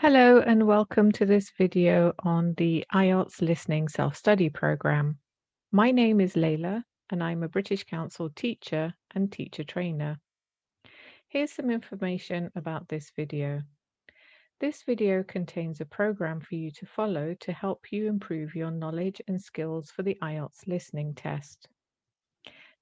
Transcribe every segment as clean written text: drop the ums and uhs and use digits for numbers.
Hello and welcome to this video on the IELTS Listening Self-Study program. My name is Layla and I'm a British Council teacher and teacher trainer. Here's some information about this video. This video contains a program for you to follow to help you improve your knowledge and skills for the IELTS listening test.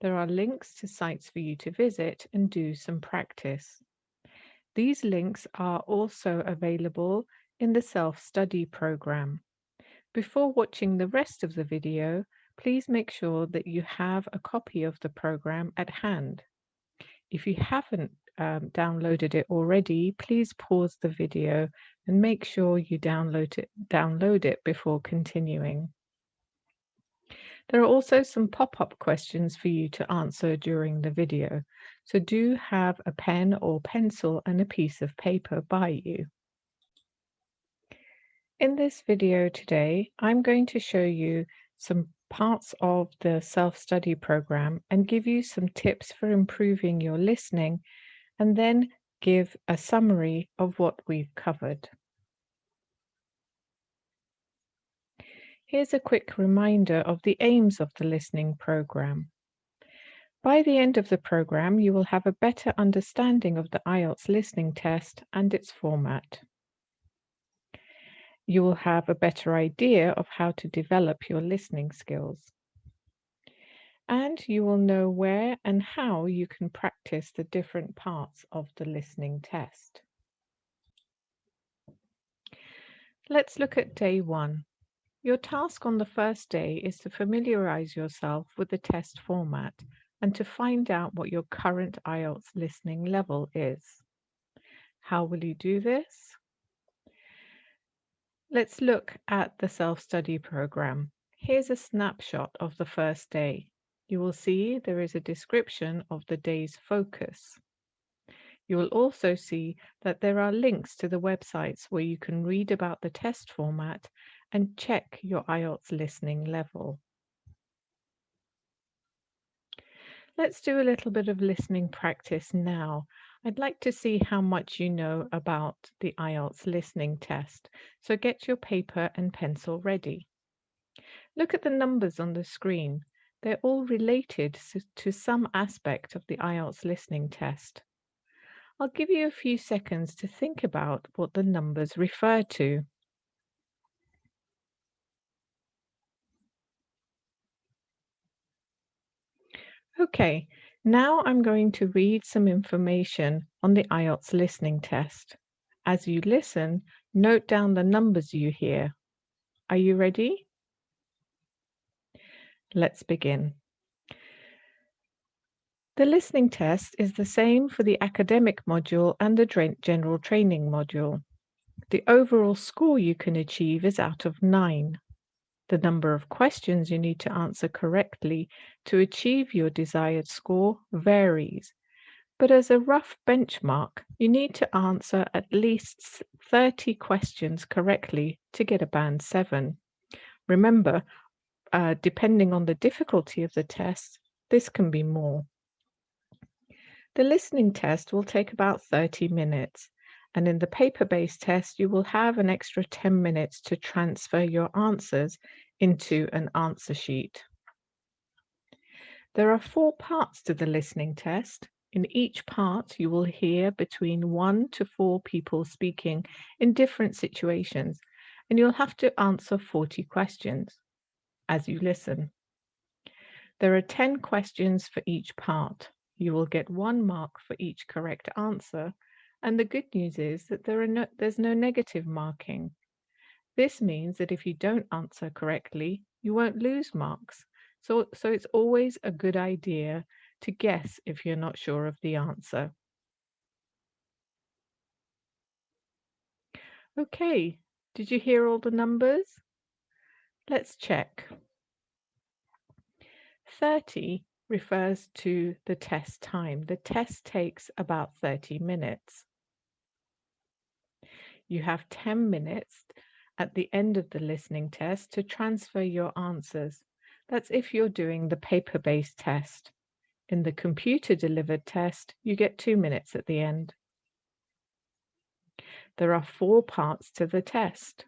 There are links to sites for you to visit and do some practice. These links are also available in the self-study program. Before watching the rest of the video, please make sure that you have a copy of the program at hand. If you haven't downloaded it already, please pause the video and make sure you download it before continuing. There are also some pop-up questions for you to answer during the video, so do have a pen or pencil and a piece of paper by you. In this video today, I'm going to show you some parts of the self-study program and give you some tips for improving your listening, and then give a summary of what we've covered. Here's a quick reminder of the aims of the listening program. By the end of the program, you will have a better understanding of the IELTS listening test and its format. You will have a better idea of how to develop your listening skills. And you will know where and how you can practice the different parts of the listening test. Let's look at day 1. Your task on the first day is to familiarize yourself with the test format and to find out what your current IELTS listening level is. How will you do this? Let's look at the self-study program. Here's a snapshot of the first day. You will see there is a description of the day's focus. You will also see that there are links to the websites where you can read about the test format and check your IELTS listening level. Let's do a little bit of listening practice now. I'd like to see how much you know about the IELTS listening test, so get your paper and pencil ready. Look at the numbers on the screen. They're all related to some aspect of the IELTS listening test. I'll give you a few seconds to think about what the numbers refer to. Okay, now I'm going to read some information on the IELTS listening test. As you listen, note down the numbers you hear. Are you ready? Let's begin. The listening test is the same for the academic module and the general training module. The overall score you can achieve is out of 9. The number of questions you need to answer correctly to achieve your desired score varies, but as a rough benchmark, you need to answer at least 30 questions correctly to get a band 7. Remember, depending on the difficulty of the test, this can be more. The listening test will take about 30 minutes, and in the paper-based test, you will have an extra 10 minutes to transfer your answers into an answer sheet. There are 4 parts to the listening test. In each part, you will hear between 1 to 4 people speaking in different situations, and you'll have to answer 40 questions as you listen. There are 10 questions for each part. You will get 1 mark for each correct answer, and the good news is that there's no negative marking. This means that if you don't answer correctly, you won't lose marks. So it's always a good idea to guess if you're not sure of the answer. Okay, did you hear all the numbers? Let's check. 30 refers to the test time. The test takes about 30 minutes. You have 10 minutes at the end of the listening test to transfer your answers. That's if you're doing the paper-based test. In the computer-delivered test, you get 2 minutes at the end. There are 4 parts to the test.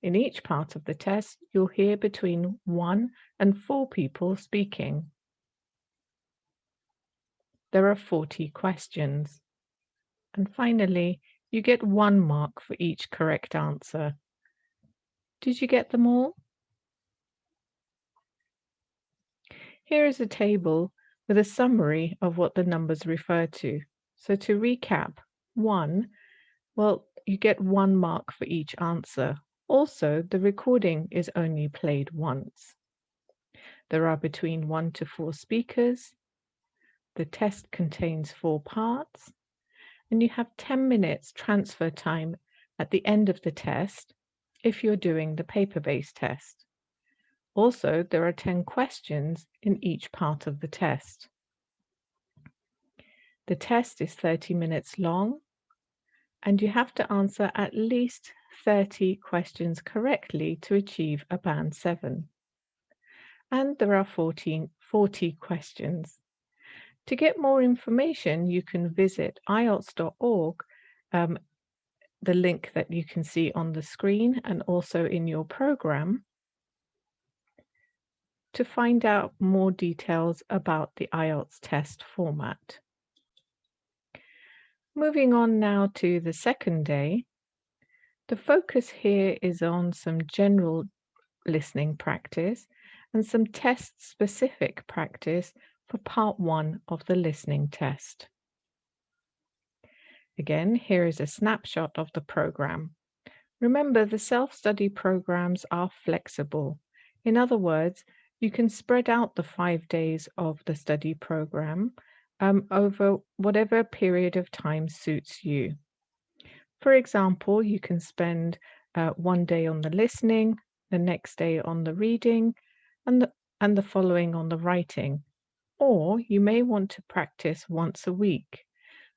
In each part of the test, you'll hear between 1 and 4 people speaking. There are 40 questions. And finally, you get 1 mark for each correct answer. Did you get them all? Here is a table with a summary of what the numbers refer to. So to recap, 1, well, you get 1 mark for each answer. Also, the recording is only played once. There are between 1 to 4 speakers. The test contains 4 parts, and you have 10 minutes transfer time at the end of the test if you're doing the paper-based test. Also, there are 10 questions in each part of the test. The test is 30 minutes long, and you have to answer at least 30 questions correctly to achieve a Band 7. And there are 40 questions. To get more information, you can visit IELTS.org, the link that you can see on the screen and also in your program, to find out more details about the IELTS test format. Moving on now to the second day, the focus here is on some general listening practice and some test-specific practice for part 1 of the listening test. Again, here is a snapshot of the program. Remember, the self-study programs are flexible. In other words, you can spread out the 5 days of the study program over whatever period of time suits you. For example, you can spend 1 day on the listening, the next day on the reading, and the following on the writing. Or you may want to practice once a week.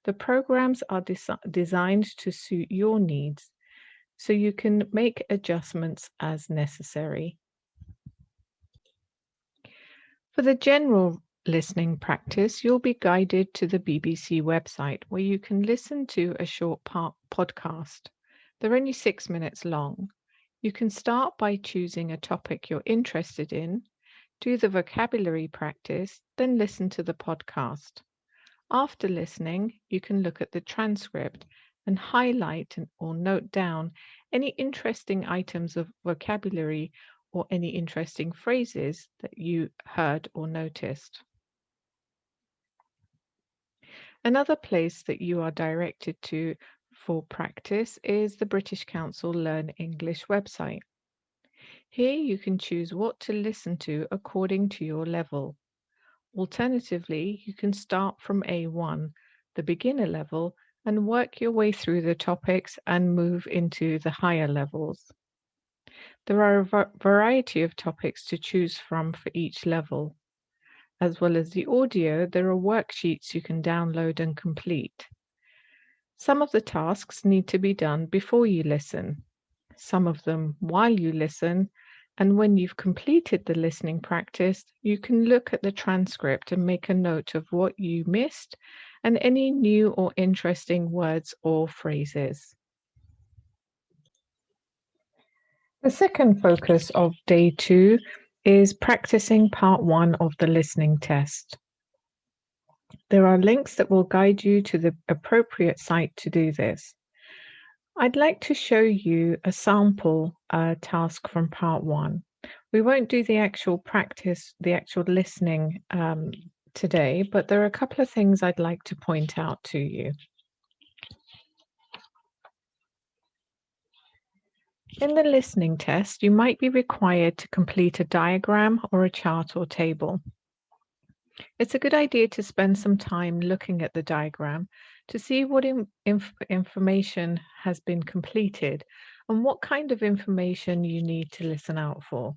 The programs are designed to suit your needs, so you can make adjustments as necessary. For the general listening practice, you'll be guided to the BBC website where you can listen to a short podcast. They're only 6 minutes long. You can start by choosing a topic you're interested in, do the vocabulary practice, then listen to the podcast. After listening, you can look at the transcript and highlight or note down any interesting items of vocabulary or any interesting phrases that you heard or noticed. Another place that you are directed to for practice is the British Council Learn English website. Here you can choose what to listen to according to your level. Alternatively, you can start from A1, the beginner level, and work your way through the topics and move into the higher levels. There are a variety of topics to choose from for each level. As well as the audio, there are worksheets you can download and complete. Some of the tasks need to be done before you listen, some of them while you listen, and when you've completed the listening practice, you can look at the transcript and make a note of what you missed and any new or interesting words or phrases. The second focus of day 2 is practicing part 1 of the listening test. There are links that will guide you to the appropriate site to do this. I'd like to show you a sample task from part 1. We won't do the actual practice, the actual listening today, but there are a couple of things I'd like to point out to you. In the listening test, you might be required to complete a diagram or a chart or table. It's a good idea to spend some time looking at the diagram to see what information has been completed and what kind of information you need to listen out for.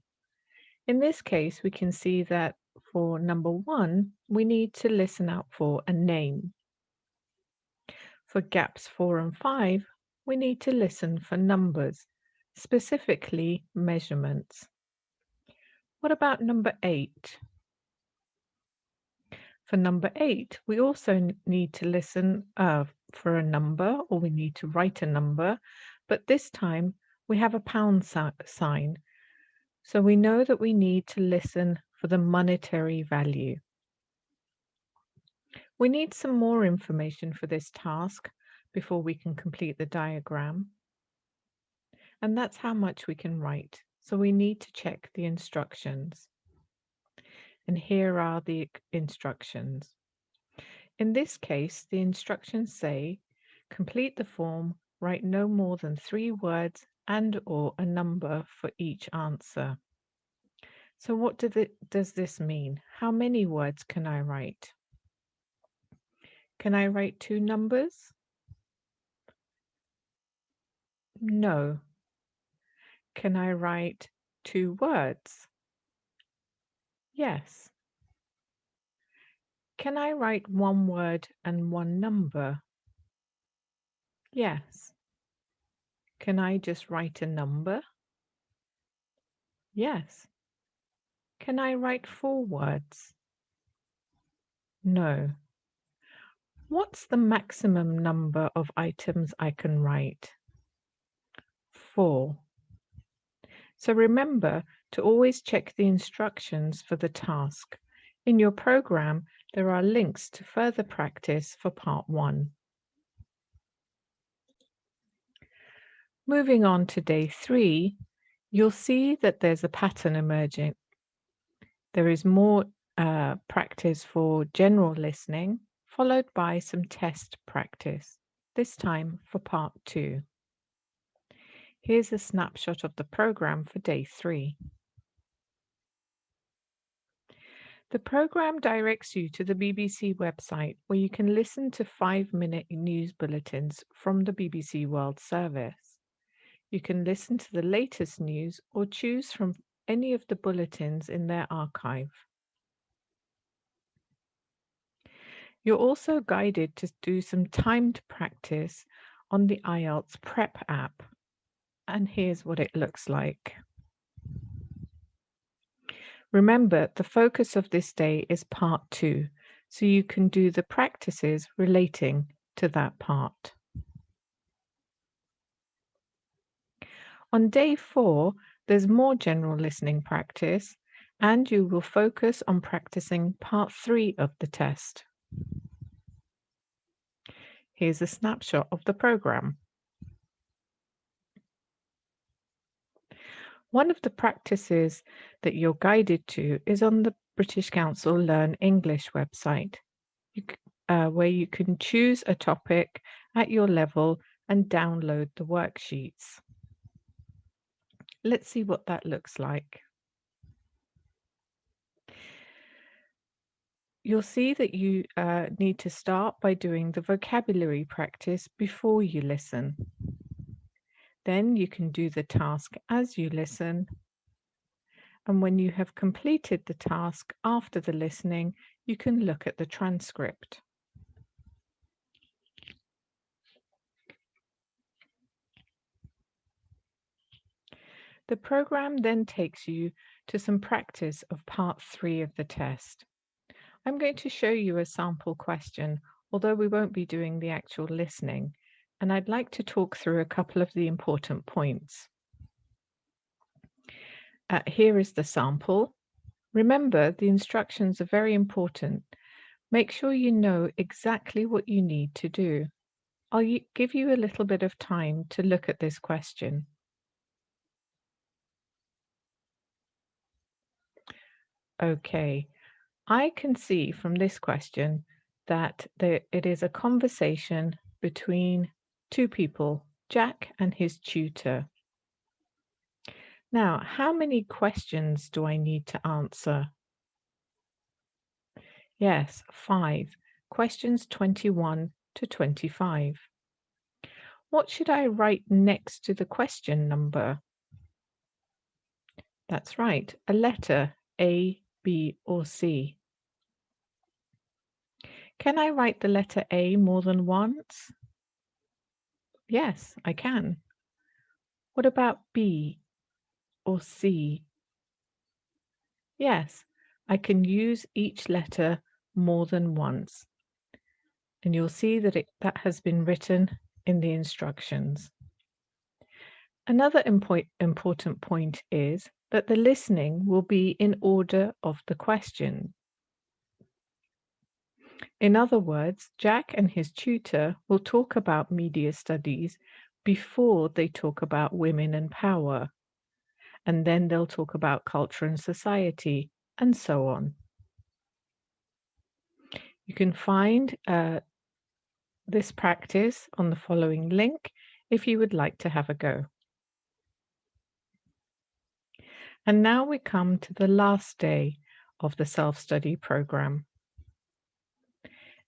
In this case, we can see that for number 1, we need to listen out for a name. For gaps 4 and 5, we need to listen for numbers, specifically measurements. What about number 8? For number 8, we also need to listen for a number or we need to write a number, but this time we have a pound sign. So we know that we need to listen for the monetary value. We need some more information for this task before we can complete the diagram. And that's how much we can write. So we need to check the instructions. And here are the instructions. In this case, the instructions say, complete the form, write no more than 3 words and/or a number for each answer. So what does this mean? How many words can I write? Can I write 2 numbers? No. Can I write 2 words? Yes. Can I write 1 word and 1 number? Yes. Can I just write a number? Yes. Can I write 4 words? No. What's the maximum number of items I can write? 4. So remember to always check the instructions for the task. In your program, there are links to further practice for part 1. Moving on to day 3, you'll see that there's a pattern emerging. There is more practice for general listening, followed by some test practice, this time for part 2. Here's a snapshot of the program for day 3. The program directs you to the BBC website where you can listen to 5-minute news bulletins from the BBC World Service. You can listen to the latest news or choose from any of the bulletins in their archive. You're also guided to do some timed practice on the IELTS Prep app. And here's what it looks like. Remember, the focus of this day is part 2, so you can do the practices relating to that part. On day 4, there's more general listening practice, and you will focus on practicing part 3 of the test. Here's a snapshot of the program. One of the practices that you're guided to is on the British Council Learn English website, where you can choose a topic at your level and download the worksheets. Let's see what that looks like. You'll see that you need to start by doing the vocabulary practice before you listen. Then you can do the task as you listen. And when you have completed the task after the listening, you can look at the transcript. The program then takes you to some practice of part 3 of the test. I'm going to show you a sample question, although we won't be doing the actual listening, and I'd like to talk through a couple of the important points. Here is the sample. Remember, the instructions are very important. Make sure you know exactly what you need to do. I'll give you a little bit of time to look at this question. Okay, I can see from this question that it is a conversation between 2 people, Jack and his tutor. Now, how many questions do I need to answer? Yes, 5. Questions 21 to 25. What should I write next to the question number? That's right, a letter, A, B, or C. Can I write the letter A more than once? Yes, I can. What about B or C? Yes, I can use each letter more than once. and you'll see that that has been written in the instructions. Another important point is that the listening will be in order of the question. In other words, Jack and his tutor will talk about media studies before they talk about women and power, and then they'll talk about culture and society, and so on. You can find this practice on the following link if you would like to have a go. And now we come to the last day of the self-study program.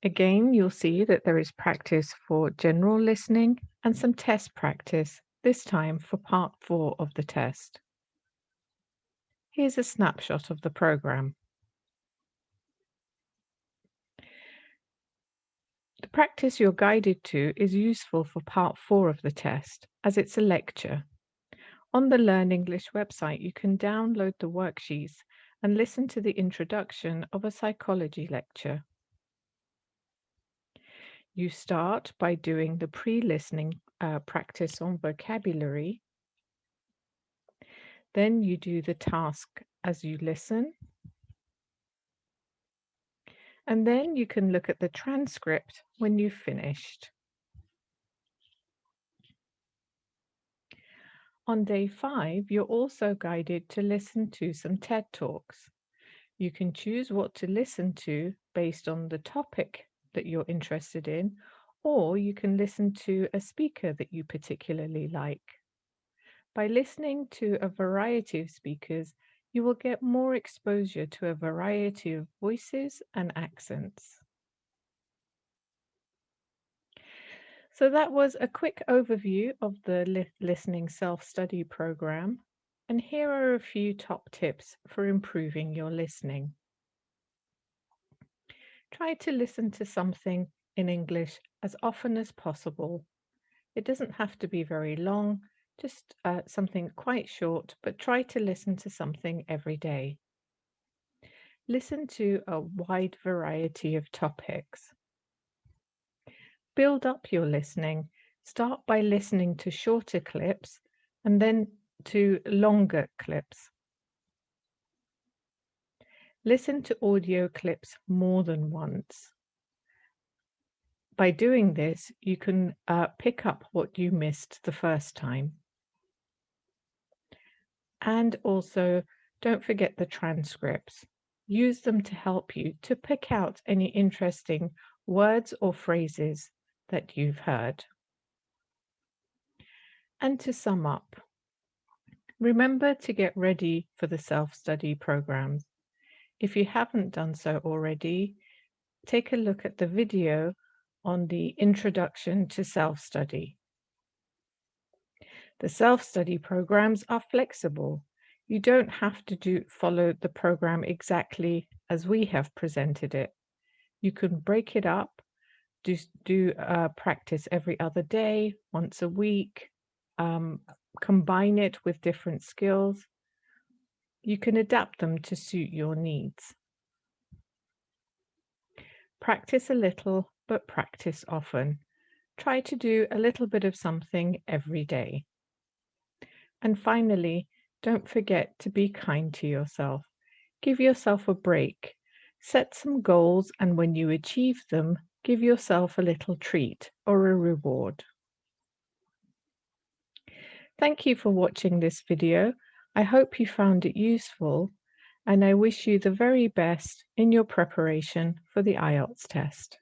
Again, you'll see that there is practice for general listening and some test practice, this time for part 4 of the test. Here's a snapshot of the program. The practice you're guided to is useful for part 4 of the test, as it's a lecture. On the Learn English website, you can download the worksheets and listen to the introduction of a psychology lecture. You start by doing the pre-listening practice on vocabulary. Then you do the task as you listen. And then you can look at the transcript when you've finished. On day 5, you're also guided to listen to some TED Talks. You can choose what to listen to based on the topic that you're interested in, or you can listen to a speaker that you particularly like. By listening to a variety of speakers, you will get more exposure to a variety of voices and accents. So that was a quick overview of the Listening Self-Study program, and here are a few top tips for improving your listening. Try to listen to something in English as often as possible. It doesn't have to be very long, just something quite short, but try to listen to something every day. Listen to a wide variety of topics. Build up your listening. Start by listening to shorter clips and then to longer clips. Listen to audio clips more than once. By doing this, you can pick up what you missed the first time. And also, don't forget the transcripts. Use them to help you to pick out any interesting words or phrases that you've heard. And to sum up, remember to get ready for the self-study programs. If you haven't done so already, take a look at the video on the Introduction to Self-Study. The self-study programs are flexible. You don't have to follow the program exactly as we have presented it. You can break it up, do practice every other day, once a week, combine it with different skills. You can adapt them to suit your needs. Practice a little, but practice often. Try to do a little bit of something every day. And finally, don't forget to be kind to yourself. Give yourself a break. Set some goals, and when you achieve them, give yourself a little treat or a reward. Thank you for watching this video. I hope you found it useful, and I wish you the very best in your preparation for the IELTS test.